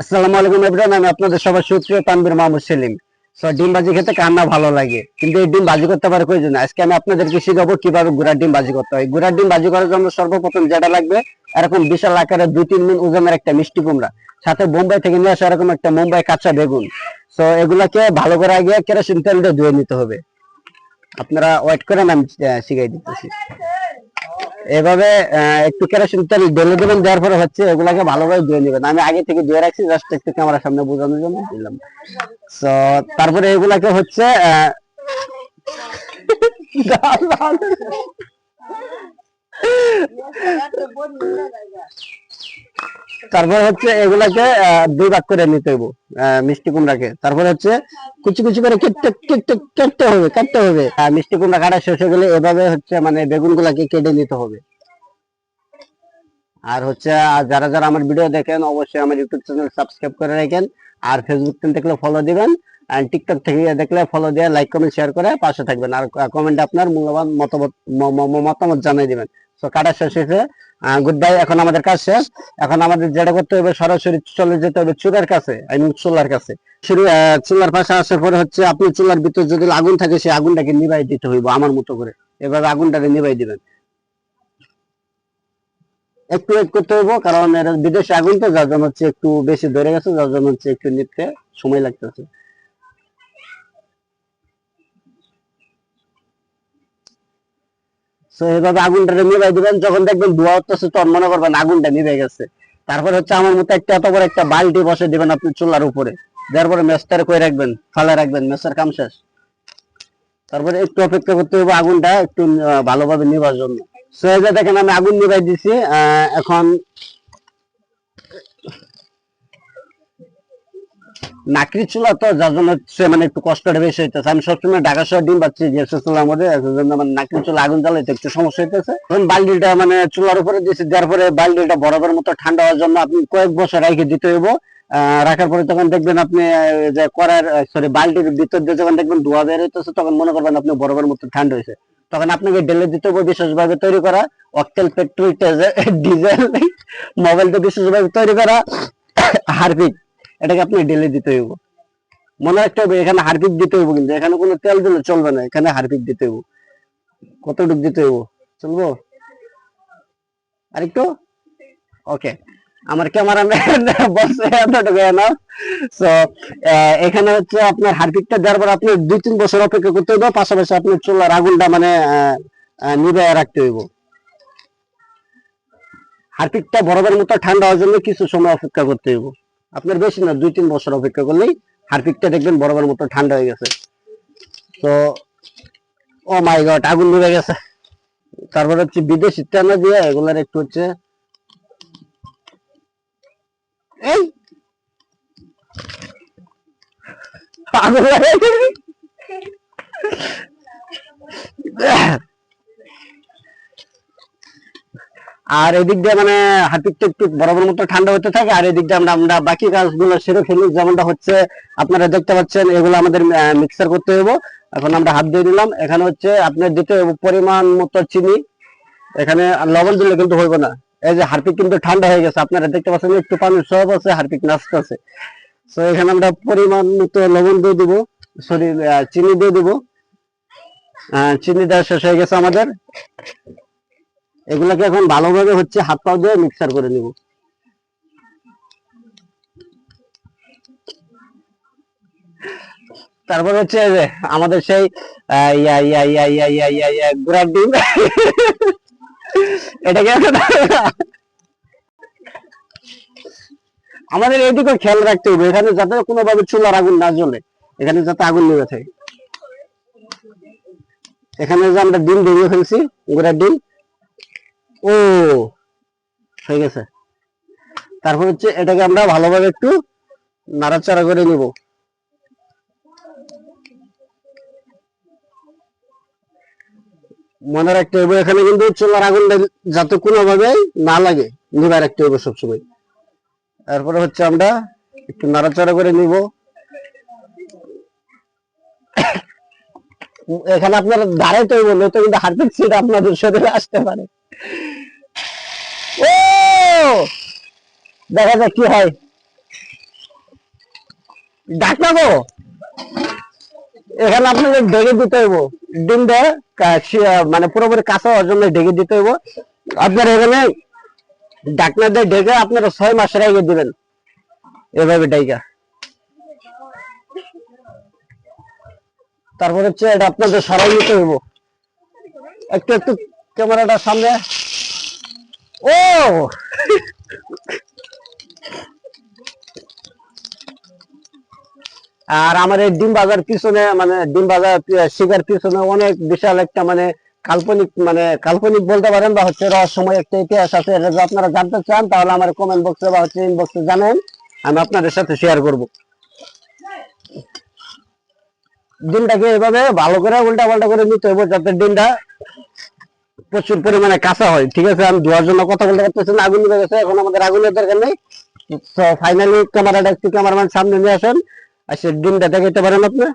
আসসালামু আলাইকুম এভরিওয়ান, আমি আপনাদের সবার সুপ্রিয় তানভীর মাহমুদ সেলিম। ডিম ভাজি খেতে কার না ভালো লাগে, কিন্তু এই ডিম ভাজি করতে পারে কয়জন? আজকে আমি আপনাদেরকে শিখাবো কিভাবে গুড়ার ডিম ভাজি করতে হয়। গুড়ার ডিম ভাজি করার জন্য সর্বপ্রথম যেটা লাগবে, এরকম বিশাল আকারের 2-3 মণ ওজনের একটা মিষ্টি কুমড়া, সাথে বোম্বাই থেকে নিয়ে আসা এরকম একটা মুম্বাই কাঁচা বেগুন। এগুলাকে ভালো করে আগে কেরোসিন তেল দিয়ে ধুয়ে নিতে হবে। আপনারা ওয়েট করেন, আমি শিখাই দিতেছি। এভাবে একটু কেরোসিন তেল ঢেলে দেবেন, দেওয়ার পরে হচ্ছে এগুলাকে ভালোভাবে ধুয়ে নেবেন। আমি আগে থেকে ধুয়ে রাখছি, জাস্ট একটু ক্যামেরার সামনে বোঝানোর জন্য দিলাম। তো তারপরে এগুলাকে হচ্ছে তারপর হচ্ছে এগুলাকে 2 ভাগ করে নিতে হইব মিষ্টি কুমড়াকে। তারপর হচ্ছে কুচি কুচি করে কাটতে হবে। মিষ্টি কুমড়া কাটা শেষ হয়ে গেলে এভাবে হচ্ছে মানে বেগুন গুলাকে কেটে নিতে হবে। আর হচ্ছে যারা যারা আমার ভিডিও দেখেন অবশ্যই আমার ইউটিউব চ্যানেল সাবস্ক্রাইব করে রাখেন, আর ফেসবুক থেকে দেখলে ফলো দিবেন, আর টিকটক থেকে দেখলে ফলো দিয়ে লাইক কমেন্ট শেয়ার করে পাশে থাকবেন, আর কমেন্টে আপনার মূল্যবান মতামত জানিয়ে দিবেন। তো কাটা শেষ হয়েছে, গুড বাই। এখন আমাদের কাজ শেষ। এখন আমাদের যেটা করতে হবে, সরাসরি চলে যেতে হবে চুলার কাছে, আই মিন চুলার কাছে। চুলার পাশে আসার পরে হচ্ছে আপনি চুলার ভিতর যদি আগুন থাকে, সেই আগুনটাকে নিভাই দিতে হইব আমার মতো করে। এভাবে আগুনটাকে নিভাই দিবেন। একটু ওয়েট করতে হইব, কারণ এর বিদেশে আগুন তো, যার জন্য হচ্ছে একটু বেশি ধরে গেছে, যার জন্য হচ্ছে একটু নিতে সময় লাগতেছে। তো এইভাবে আগুনটা নিভাই দিবেন। যখন দেখবেন ধোঁয়া উঠতেছে, তখন মনে করবেন আগুনটা নিভে গেছে। তারপর হচ্ছে আমার মতো একটা এত বড় একটা বালতি বসে দিবেন আপনি চুলার উপরে। দেওয়ার পরে মেসটার করে রাখবেন, ফালা রাখবেন, মেসের কাম শেষ। তারপরে একটু অপেক্ষা করতে হবে আগুনটা একটু ভালোভাবে নিভার জন্য। সো এই যে দেখেন আমি আগুন নিভাই দিছি। এখন নাকড়ি চুলা তো, যার জন্য হচ্ছে মানে একটু কষ্টটা বেশি হইতেছে। আমি সবসময় ঢাকা শহর ডিম পাচ্ছি গ্যাসের চুলার মধ্যে, জন্য মানে নাকড়ি চুলা আগুন জ্বালাইতে একটু সমস্যা হইতেছে। এখন বালতিটা মানে চুলার উপরে দিয়েছি, দেওয়ার পরে বালতিটা বরফের মতো ঠান্ডা হওয়ার জন্য আপনি কয়েক বছর রেখে দিতে হইব। রাখার পরে তখন দেখবেন আপনি যে করার সরি বালতির ভিতর দিয়ে যখন দেখবেন ধোয়া বের হইতেছে, তখন মনে করবেন আপনি বরফের মতো ঠান্ডা হয়েছে। তখন আপনাকে ঢেলে দিতে হবে বিশেষভাবে তৈরি করা অকটেল পেট্রোল ডিজেল মোবাইল তো বিশেষভাবে তৈরি করা হারপিক, এটাকে আপনি ঢেলে দিতে হইব। মনে রাখতে হবে এখানে হারপিক দিতে হইব, কিন্তু এখানে কোনো তেল দিলে চলবে না, এখানে হারপিক দিতে হইব। কতটুক দিতে হইব চলবো আরেকটু? ওকে, আমার ক্যামেরাম্যান বসে এতটুকু না। সো এখানে হচ্ছে আপনার হারপিকটা দেওয়ার পর আপনি 2-3 বছর অপেক্ষা করতে হইব। পাশাপাশি আপনি চুলার আগুনটা মানে নিভে রাখতে হইব। হারপিকটা বরফের মতো ঠান্ডা হওয়ার জন্য কিছু সময় অপেক্ষা করতে হইব। আপনার বেশি না, 2-3 বছর অপেক্ষা করলেই হারপিকটা দেখবেন বরফের মতো ঠান্ডা হয়ে গেছে। তো ও মাই গড, আগুন নিভে গেছে। তারপর হচ্ছে বিদেশি টানা দিয়ে এগুলার একটু হচ্ছে এই আগুন লাগে। আর এদিক দিয়ে মানে হাতিকটা একটু বরাবর মতো ঠান্ডা হতে থাকে, আর এদিক দিয়ে আমরা বাকি কাজগুলো সেরে ফেলি। যেমনটা হচ্ছে আপনারা দেখতে পাচ্ছেন, এগুলো আমাদের মিক্সার করতে হবে। এখন আমরা হাত দিয়ে দিলাম। এখানে হচ্ছে আপনার দিতে হবে পরিমাণ মতো চিনি। এখানে লবণ দিলে কিন্তু হইব না। এই যে হারপিক কিন্তু ঠান্ডা হয়ে গেছে, আপনারা দেখতে পাচ্ছেন একটু পানি সব আছে, হারপিক নাচতে আছে। তো এখানে আমরা পরিমাণ মতো লবণ দিয়ে দিব, সরি চিনি দিয়ে দিব। চিনি দেওয়া শেষ হয়ে গেছে আমাদের। এগুলাকে এখন ভালোভাবে হচ্ছে হাত পা দিয়ে মিক্সার করে নিব। তারপর হচ্ছে যে আমাদের সেই ইয়া ইয়া ইয়া ইয়া ইয়া ইয়া ইয়া গুড়ার ডিম, এটাকে আমাদের এইদিকে খেয়াল রাখতে হবে, এখানে যাতে কোনোভাবে চুলার আগুন না জ্বলে, এখানে যাতে আগুন লেগে থাকে। এখানে যে আমরা ডিম ভেঙে ফেলছি, গুড়ার ডিম, ও হয়ে গেছে। তারপর হচ্ছে এটাকে আমরা ভালোভাবে একটু নাড়াচাড়া করে নিব। মনে রাখতে হবে এখানে কিন্তু চুলার আগুনটা যাতে কোনোভাবে না লাগে, নিভায় রাখতে হবে সবসময়। তারপরে হচ্ছে আমরা একটু নাড়াচাড়া করে নিব। এখানে আপনার দাঁড়াইতে হইব, নয়তো কিন্তু হার্পিক সিট আপনাদের শরীরে আসতে পারে। ও দেখা যাক কি হয়। ডাকনা গো, এখানে আপনাদের ঢেকে দিতে হইব। ডিম দেয় মানে পুরোপুরি কাঁচা হওয়ার জন্য ঢেকে দিতে হইব। আপনারা এখানে ডাকনা দিয়ে ঢেকে আপনারা 6 মাসের আগে দিবেন এভাবে ডাইকা। তারপরে হচ্ছে এটা আপনাদের সরাই নিতে হইব। একটু একটু ক্যামেরাটা সামনে। ও আর আমার এই ডিম বাজার পিছনে মানে ডিম বাজার শিকার পিছনে অনেক বিশাল একটা মানে কাল্পনিক বলতে পারেন বা হচ্ছে রহস্যময় একটা ইতিহাস আছে। এটা যদি আপনারা জানতে চান তাহলে আমার কমেন্ট বক্সে বা হচ্ছে ইনবক্সে জানেন, আমি আপনাদের সাথে শেয়ার করব। ডিমটাকে এভাবে ভালো করে উল্টা পাল্টা করে নিতে হবে যাতে ডিমটা প্রচুর পরিমাণে কাঁচা হয়। ঠিক আছে, আমি ধোয়ার জন্য কথা বলতে পারতেছি না, আগুন নিভে গেছে, এখন আমাদের আগুনের দরকার নেই। তো ফাইনালি ক্যামেরাটা একটু ক্যামেরাম্যান সামনে নিয়ে আসেন, আসে ডিমটা দেখাইতে পারেন আপনি।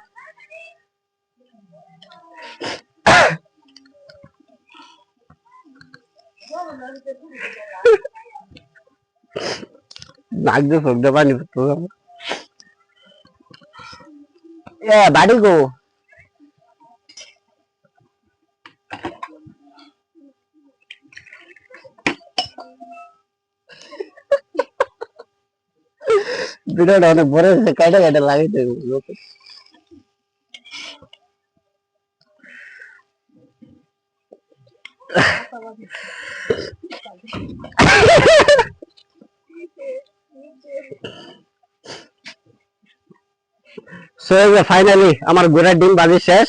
নাক দিয়ে চোখ দিয়ে পানি বাড়ি গো। ভিডিওটা অনেক বড় হয়েছে, কাটা কাটা লাগাইতে ফাইনালি আমার ঘোড়ার ডিম বাজি শেষ।